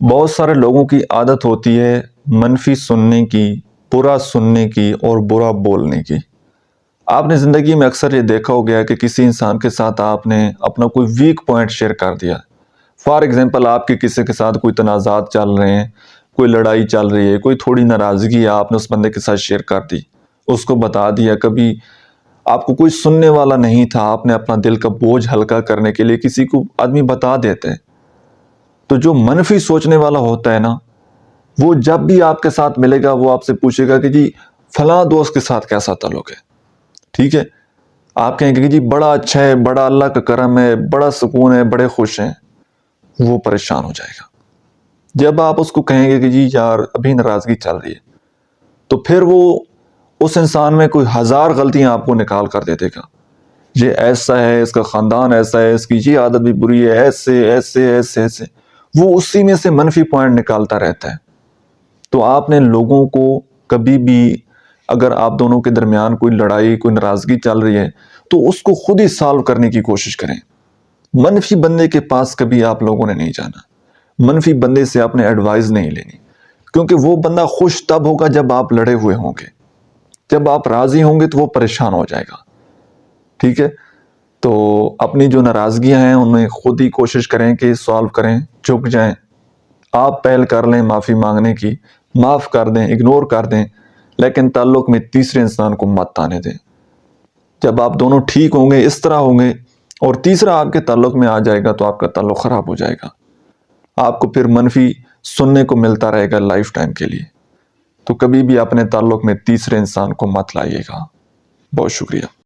بہت سارے لوگوں کی عادت ہوتی ہے منفی سننے کی، برا سننے کی اور برا بولنے کی۔ آپ نے زندگی میں اکثر یہ دیکھا ہو گیا کہ کسی انسان کے ساتھ آپ نے اپنا کوئی ویک پوائنٹ شیئر کر دیا۔ فار ایگزامپل آپ کے کسی کے ساتھ کوئی تنازعات چل رہے ہیں، کوئی لڑائی چل رہی ہے، کوئی تھوڑی ناراضگی ہے، آپ نے اس بندے کے ساتھ شیئر کر دی، اس کو بتا دیا۔ کبھی آپ کو کوئی سننے والا نہیں تھا، آپ نے اپنا دل کا بوجھ ہلکا کرنے کے لیے کسی کو آدمی بتا دیتے ہیں۔ تو جو منفی سوچنے والا ہوتا ہے نا، وہ جب بھی آپ کے ساتھ ملے گا وہ آپ سے پوچھے گا کہ جی فلاں دوست کے ساتھ کیسا تعلق ہے، ٹھیک ہے؟ آپ کہیں گے کہ جی بڑا اچھا ہے، بڑا اللہ کا کرم ہے، بڑا سکون ہے، بڑے خوش ہیں، وہ پریشان ہو جائے گا۔ جب آپ اس کو کہیں گے کہ جی یار ابھی ناراضگی چل رہی ہے، تو پھر وہ اس انسان میں کوئی 1000 غلطیاں آپ کو نکال کر دے دے گا۔ یہ ایسا ہے، اس کا خاندان ایسا ہے، اس کی یہ عادت بھی بری ہے، ایسے ایسے ایسے ایسے، وہ اسی میں سے منفی پوائنٹ نکالتا رہتا ہے۔ تو آپ نے لوگوں کو کبھی بھی، اگر آپ دونوں کے درمیان کوئی لڑائی، کوئی ناراضگی چل رہی ہے، تو اس کو خود ہی سالو کرنے کی کوشش کریں۔ منفی بندے کے پاس کبھی آپ لوگوں نے نہیں جانا، منفی بندے سے آپ نے ایڈوائز نہیں لینی، کیونکہ وہ بندہ خوش تب ہوگا جب آپ لڑے ہوئے ہوں گے۔ جب آپ راضی ہوں گے تو وہ پریشان ہو جائے گا، ٹھیک ہے؟ تو اپنی جو ناراضگیاں ہیں ان میں خود ہی کوشش کریں کہ سالو کریں، جھک جائیں۔ آپ پہل کر لیں معافی مانگنے کی، معاف کر دیں، اگنور کر دیں، لیکن تعلق میں تیسرے انسان کو مت آنے دیں۔ جب آپ دونوں ٹھیک ہوں گے، اس طرح ہوں گے، اور تیسرا آپ کے تعلق میں آ جائے گا تو آپ کا تعلق خراب ہو جائے گا۔ آپ کو پھر منفی سننے کو ملتا رہے گا لائف ٹائم کے لیے۔ تو کبھی بھی اپنے تعلق میں تیسرے انسان کو مت لائیے گا۔ بہت شکریہ۔